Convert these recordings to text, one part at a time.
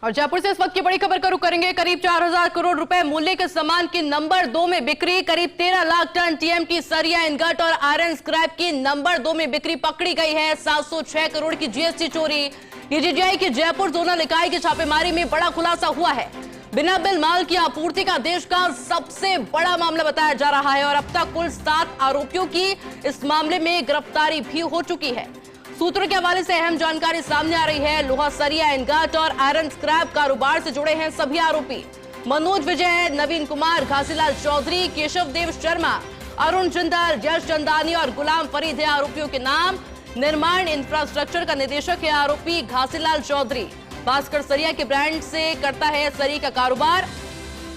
और जयपुर से इस वक्त की बड़ी खबर का रुख करेंगे। करीब 4000 करोड़ रुपए मूल्य के सामान की नंबर 2 में बिक्री। करीब 13 लाख टन टीएमटी सरिया, इनगट और आयरन स्क्रैप की नंबर 2 में बिक्री पकड़ी गई है। 706 करोड़ की जीएसटी चोरी। डीजीजीआई की जयपुर जोनल इकाई की छापेमारी में बड़ा खुलासा हुआ है। बिना बिल माल की आपूर्ति का देश का सबसे बड़ा मामला बताया जा रहा है और अब तक कुल 7 आरोपियों की इस मामले में गिरफ्तारी भी हो चुकी है। सूत्रों के हवाले से अहम जानकारी सामने आ रही है। लोहा सरिया, इनगट और आयरन स्क्रैप कारोबार से जुड़े हैं सभी आरोपी। मनोज विजय, नवीन कुमार, घासीलाल चौधरी, केशव देव शर्मा, अरुण जिंदल, यश चंदानी और गुलाम फरीद है आरोपियों के नाम। निर्माण इंफ्रास्ट्रक्चर का निदेशक है आरोपी घासीलाल चौधरी। भास्कर सरिया के ब्रांड से करता है सरी का कारोबार।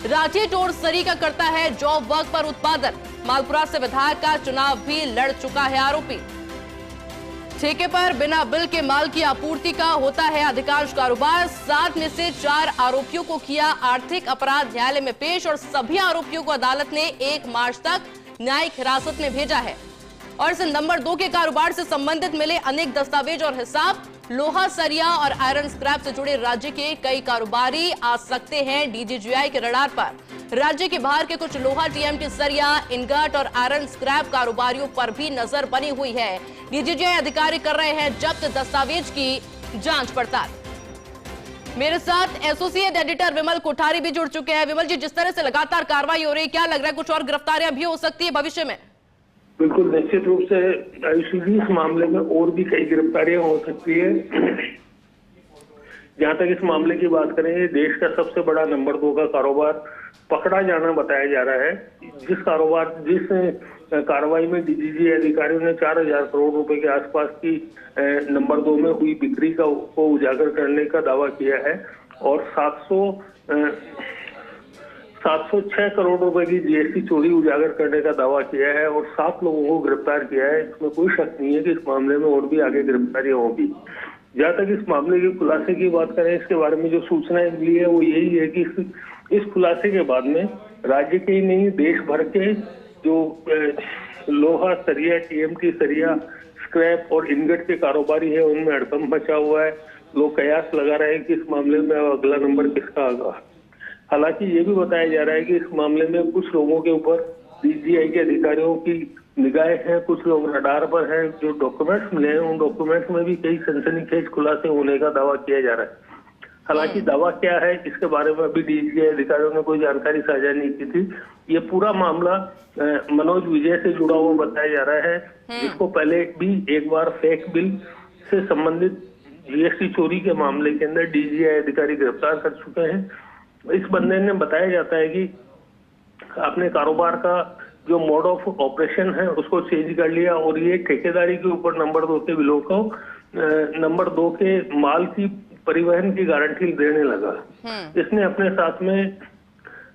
राठी टोर सरी का करता है जॉब वर्क पर उत्पादन। मालपुरा से विधायक का चुनाव भी लड़ चुका है आरोपी। ठेके पर बिना बिल के माल की आपूर्ति का होता है अधिकांश कारोबार। 7 में से 4 आरोपियों को किया आर्थिक अपराध न्यायालय में पेश और सभी आरोपियों को अदालत ने 1 मार्च तक न्यायिक हिरासत में भेजा है। और इस नंबर 2 के कारोबार से संबंधित मिले अनेक दस्तावेज और हिसाब। लोहा सरिया और आयरन स्क्रैप से जुड़े राज्य के कई कारोबारी आ सकते हैं डीजीजीआई के रडार पर। राज्य के बाहर के कुछ लोहा, टीएमटी सरिया, इनगट और आयरन स्क्रैप कारोबारियों पर भी नजर बनी हुई है। डीजीजीआई अधिकारी कर रहे हैं जब्त दस्तावेज की जांच पड़ताल। मेरे साथ एसोसिएट एडिटर विमल कोठारी भी जुड़ चुके हैं। विमल जी, जिस तरह से लगातार कार्रवाई हो रही है, क्या लग रहा है कुछ और गिरफ्तारियां भी हो सकती है भविष्य में? बिल्कुल निश्चित रूप से आयुषी इस मामले में और भी कई गिरफ्तारियां हो सकती है। जहां तक इस मामले की बात करें, देश का सबसे बड़ा नंबर 2 का कारोबार पकड़ा जाना बताया जा रहा है। जिस कार्रवाई में डीजीजी अधिकारियों ने 4000 करोड़ रुपए के आसपास की नंबर 2 में हुई बिक्री को उजागर करने का दावा किया है और 706 करोड़ रुपए की जीएसटी चोरी उजागर करने का दावा किया है और 7 लोगों को गिरफ्तार किया है। इसमें कोई शक नहीं है कि इस मामले में और भी आगे गिरफ्तारियां होगी। जहां तक इस मामले के खुलासे की बात करें, इसके बारे में जो सूचनाएं मिली है वो यही है कि इस खुलासे के बाद में राज्य के ही नहीं देश भर के जो लोहा सरिया, टीएमटी सरिया, स्क्रैप और इनगट के कारोबारी है उनमें हड़कंप मचा हुआ है। लोग कयास लगा रहे हैं कि इस मामले में अगला नंबर किसका आएगा। हालांकि ये भी बताया जा रहा है कि इस मामले में कुछ लोगों के ऊपर डीजीआई के अधिकारियों की निगाहें हैं, कुछ लोग रडार पर हैं। जो डॉक्यूमेंट्स मिले हैं उन डॉक्यूमेंट्स में भी कई सनसनीखेज खुलासे होने का दावा किया जा रहा है। हालांकि दावा क्या है इसके बारे में अभी डीजीआई अधिकारियों ने कोई जानकारी साझा नहीं की थी। ये पूरा मामला मनोज विजय से जुड़ा हुआ बताया जा रहा है, जिसको पहले भी एक बार फेक बिल से संबंधित जीएसटी चोरी के मामले के अंदर डीजीआई अधिकारी गिरफ्तार कर चुके हैं। इस बंदे ने बताया जाता है कि अपने कारोबार का जो मोड ऑफ ऑपरेशन है उसको चेंज कर लिया और ये ठेकेदारी के ऊपर नंबर 2 के बिलों को नंबर 2 के माल की परिवहन की गारंटी देने लगा। इसने अपने साथ में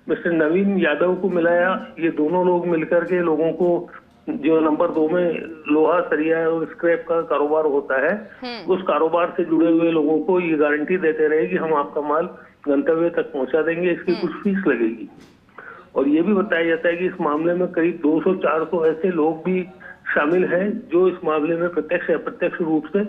मिस्टर नवीन यादव को मिलाया। ये दोनों लोग मिलकर के लोगों को जो नंबर 2 में लोहा सरिया और स्क्रैप का कारोबार होता है उस कारोबार से जुड़े हुए लोगों को ये गारंटी देते रहे कि हम आपका माल गंतव्य तक पहुंचा देंगे, इसकी कुछ फीस लगेगी। और ये भी बताया जाता है कि इस मामले में करीब 200-400 ऐसे लोग भी शामिल हैं जो इस मामले में प्रत्यक्ष या अप्रत्यक्ष रूप से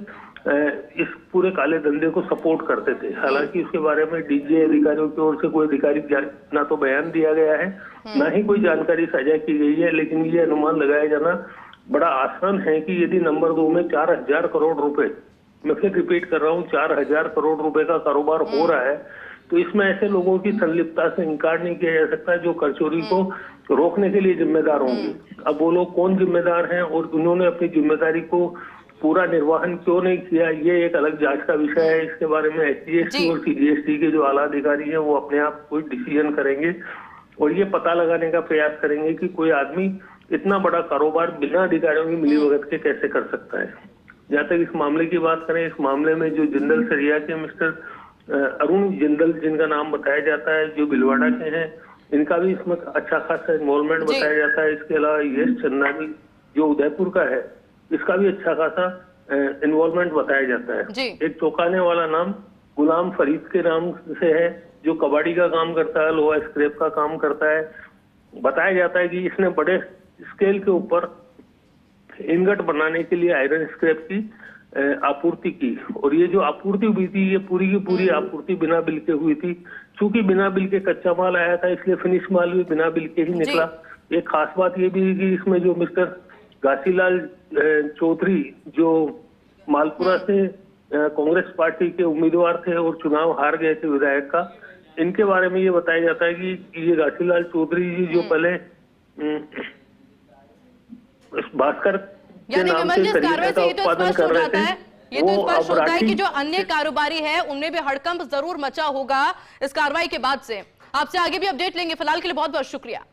इस पूरे काले धंधे को सपोर्ट करते थे। हालांकि उसके बारे में डीजीआई अधिकारियों की ओर से कोई अधिकारिक ना तो बयान दिया गया है ना ही कोई जानकारी साझा की गई है, लेकिन ये अनुमान लगाया जाना बड़ा आसान है कि यदि नंबर 2 में 4000 करोड़ रुपए, मैं फिर रिपीट कर रहा हूँ, 4000 करोड़ रुपए का कारोबार हो रहा है तो इसमें ऐसे लोगों की संलिप्तता से इनकार नहीं किया जा सकता जो कर चोरी को रोकने के लिए जिम्मेदार होंगे। अब वो लोग कौन जिम्मेदार हैं और उन्होंने अपनी जिम्मेदारी को पूरा निर्वहन क्यों नहीं किया, ये एक अलग जांच का विषय है। इसके बारे में एसजीएसटी और सीजीएसटी के जो आला अधिकारी हैं वो अपने आप कोई डिसीजन करेंगे और ये पता लगाने का प्रयास करेंगे कि कोई आदमी इतना बड़ा कारोबार बिना अधिकारियों की मिलीभगत के कैसे कर सकता है। जहाँ तक इस मामले की बात करें, इस मामले में जो जिंदल सरिया के मिस्टर अरुण जिंदल जिनका नाम बताया जाता है, जो भिलवाड़ा के हैं, इनका भी इसमें अच्छा खासा इन्वॉल्वमेंट बताया जाता है। इसके अलावा यश चंदानी जो उदयपुर का है, इसका भी अच्छा खासा इन्वॉल्वमेंट बताया जाता है। एक चौंकाने वाला नाम गुलाम फरीद के नाम से है जो कबाड़ी का काम करता है, लोहा स्क्रैप का काम करता है। बताया जाता है कि इसने बड़े स्केल के ऊपर इनगट बनाने के लिए आयरन स्क्रैप की आपूर्ति की, और ये जो आपूर्ति हुई थी ये पूरी की पूरी आपूर्ति बिना बिल के हुई थी। चूंकि बिना बिल के कच्चा माल आया था इसलिए फिनिश माल भी बिना बिल के ही निकला। एक खास बात ये भी है कि इसमें जो मिस्टर घासीलाल चौधरी जो मालपुरा से कांग्रेस पार्टी के उम्मीदवार थे और चुनाव हार गए थे विधायक का, इनके बारे में ये बताया जाता है कि ये घासीलाल चौधरी जी जो पहले भास्कर यानी विमल जी, इस कार्रवाई से ये तो स्पष्ट हो जाता है, ये तो स्पष्ट होता है कि जो अन्य कारोबारी है उनमें भी हड़कंप जरूर मचा होगा इस कार्रवाई के बाद से। आपसे आगे भी अपडेट लेंगे, फिलहाल के लिए बहुत बहुत शुक्रिया।